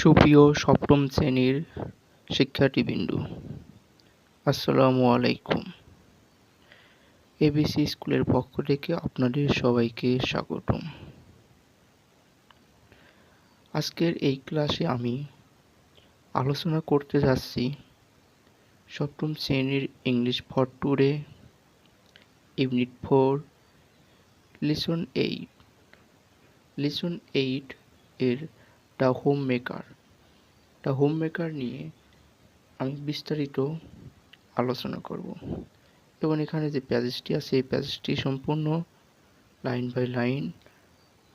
সুপ্রিয় সপ্তম শ্রেণীর শিক্ষার্থীবৃন্দ, আসসালামু আলাইকুম। এবিসি স্কুলের পক্ষ থেকে আপনাদের সবাইকে স্বাগতম। আজকের এই ক্লাসে আমি আলোচনা করতে যাচ্ছি সপ্তম শ্রেণীর English for today unit 4 lesson 8 এর দ্য হোম মেকার নিয়ে আমি বিস্তারিত আলোচনা করব এবং এখানে যে প্যাসেজটি আছে এই প্যাসেজটি সম্পূর্ণ লাইন বাই লাইন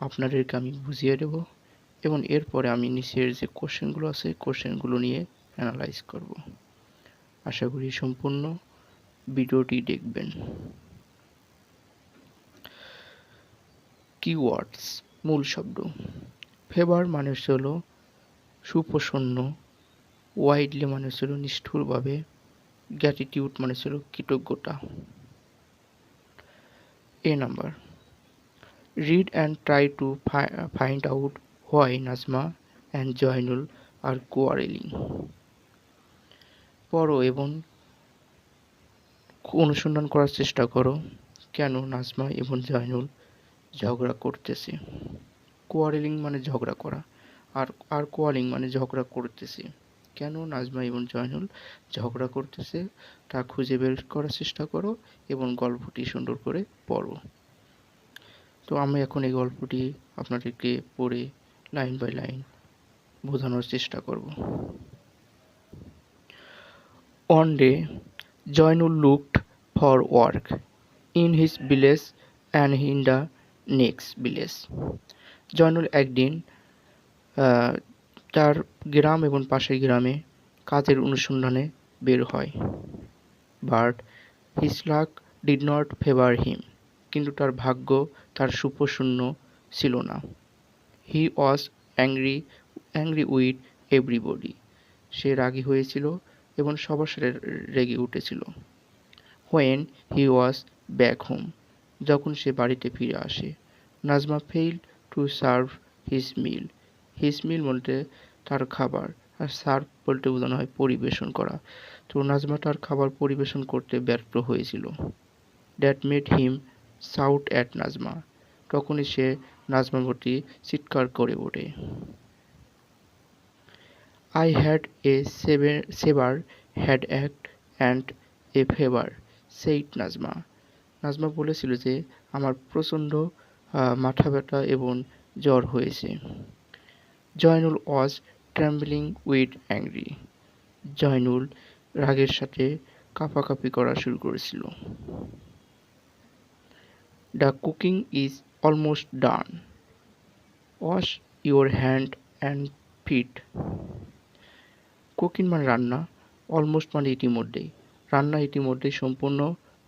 আপনাদেরকে আমি বুঝিয়ে দেব এবং এরপরে আমি নিচের যে কোশ্চেনগুলো আছে কোশ্চেনগুলো নিয়ে অ্যানালাইজ করব। আশা করি সম্পূর্ণ ভিডিওটি দেখবেন। কিওয়ার্ডস, মূল শব্দ। ফেভার মানে হলো সুপ্রসন্ন, ওয়াইডলি মানে হলো নিষ্ঠুরভাবে, গ্র্যাটিটিউড মানে হলো কৃতজ্ঞতা। A number. Read and try to find out why Nazma and Joinul are quarreling. পড়ো এবং অনুসন্ধান করার চেষ্টা করো কেন নাজমা এবং জয়নুল ঝগড়া করতেছে। কোয়ারেলিং মানে ঝগড়া করা, আর কোয়ালিং মানে ঝগড়া করতেছে। কেন নাজমা এবং জয়নুল ঝগড়া করতেছে তা খুঁজে বের করার চেষ্টা করো এবং গল্পটি সুন্দর করে পড়ো। তো আমি এখন এই গল্পটি আপনাদেরকে পড়ে লাইন বাই লাইন বোঝানোর চেষ্টা করব। One day, Joinul looked for work in his village and in the next village. Zainul একদিন তার গ্রাম এবং পাশের গ্রামে কাজের অনুসন্ধানে বের হয়। But his luck did not favor him. কিন্তু তার ভাগ্য তার সুপ্রসন্ন ছিল না। He was angry with everybody. সে রাগী হয়েছিল এবং সবার সাথে রেগে উঠেছিল। When he was back home, যখন সে বাড়িতে ফিরে আসে, Nazma failed to serve his meal. His meal বলতে তার খাবার, আর সার্ভ বলতে বোঝানো হয় পরিবেশন করা। তো নাজমা তার খাবার পরিবেশন করতে ব্যর্থ হয়েছিল। That made him shout at Nazma. তখনই সে নাজমার প্রতি চিৎকার করে ওঠে। I had a severe headache and a fever, said Nazma. Nazma বলেছিল যে আমার প্রচণ্ড মাথা ব্যথা এবং জ্বর হয়েছে। Zainul was trembling with angry. Zainul রাগের সাথে কাঁপাকাঁপি করা শুরু করেছিল। The cooking is almost done. Wash your hand and feet. Cooking মানে রান্না, অলমোস্ট মানে ইতিমধ্যেই, রান্না ইতিমধ্যেই সম্পূর্ণ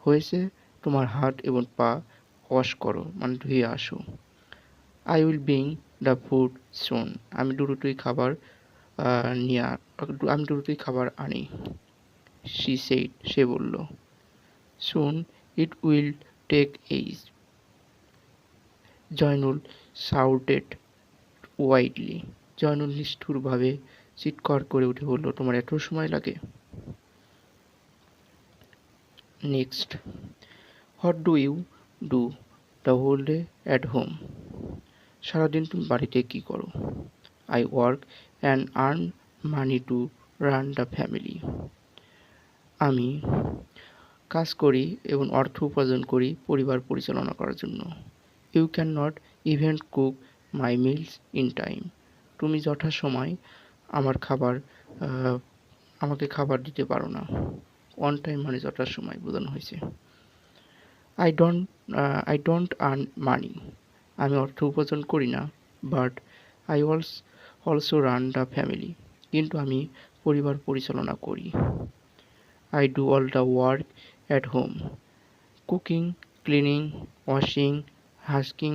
হয়েছে, তোমার হাত এবং পা ওয়াশ করো মানে ধুয়ে আসো। I will bring the food soon. আমি দ্রুতই খাবার আনি। শি সেইড, সে বলল। Soon it will take age. Zainul shouted widely. Zainul নিষ্ঠুরভাবে চিৎকার করে উঠে বলল, তোমার এত সময় লাগে? Next, what do you do the whole day at home? সারাদিন তুমি বাড়িতে কি করো? I work and earn money to run the family. আমি কাজ করি এবং অর্থ উপার্জন করি পরিবার পরিচালনা করার জন্য। You can not even cook my meals in time. তুমি যথাসময় আমাকে খাবার দিতে পারো না। অন টাইম মানে যথাসময় বোঝানো হয়েছে। I don't earn money. আমি অর্থ উপার্জন করি না। But I also run the family. কিন্তু আমি পরিবার পরিচালনা করি। I do all the work at home. Cooking, cleaning, washing, husking,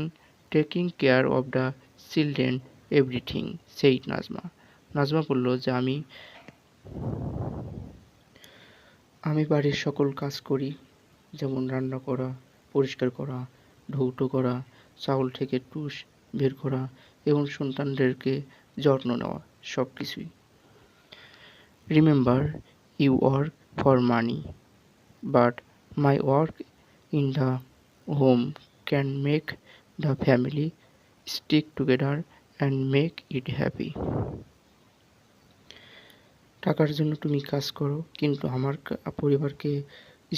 taking care of the children, everything, said Najma. Najma বলল যে আমি বাড়ির সকল কাজ করি, যেমন রান্না করা, পরিষ্কার করা, ধৌত করা, চাউল থেকে তুষ বের করা এবং সন্তানদেরকে যত্ন নেওয়া, সব কিছুই। Remember, you work for money, but my work in the home can make the family stick together and make it happy. টাকার জন্য তুমি কাজ করো, কিন্তু আমার পরিবারকে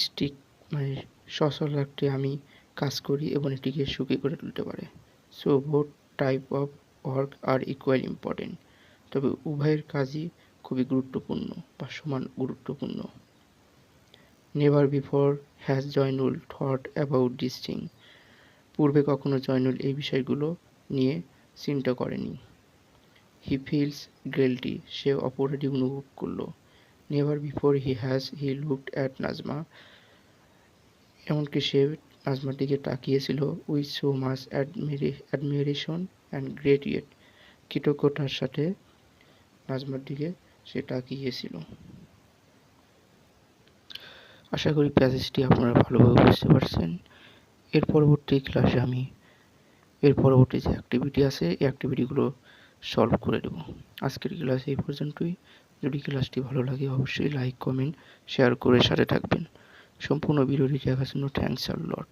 স্টিক মানে সচল রাখতে আমি কাজ করি এবং এটিকে সুখী করে তুলতে পারে। So both type of work are equal important. তবে উভয়ের কাজই খুবই গুরুত্বপূর্ণ বা সমান গুরুত্বপূর্ণ। Never before has Zainul thought about this thing. পূর্বে কখনো জয়নুল এই বিষয়গুলো নিয়ে চিন্তা করেনি। হি ফিলস গিল্টি, সে অপরাধী অনুভব করলো। Never before he looked at Nazma, এমনকি সে নাজমার দিকে তাকিয়েছিল with so much admiration and great yet, কৃতজ্ঞতার সাথে নাজমার দিকে সে তাকিয়েছিল। আশা করি প্যাসেজটি আপনারা ভালোভাবে বুঝতে পারছেন। এর পরবর্তী ক্লাসে আমি এর পরবর্তী যে অ্যাক্টিভিটি আছে এই অ্যাক্টিভিটিগুলো সলভ করে দেব। আজকের ক্লাস এই পর্যন্তই। যদি ক্লাসটি ভালো লাগে অবশ্যই লাইক, কমেন্ট, শেয়ার করে সাথে থাকবেন। সম্পূর্ণ ভিডিওটি দেখার জন্য থ্যাঙ্কস আ লট।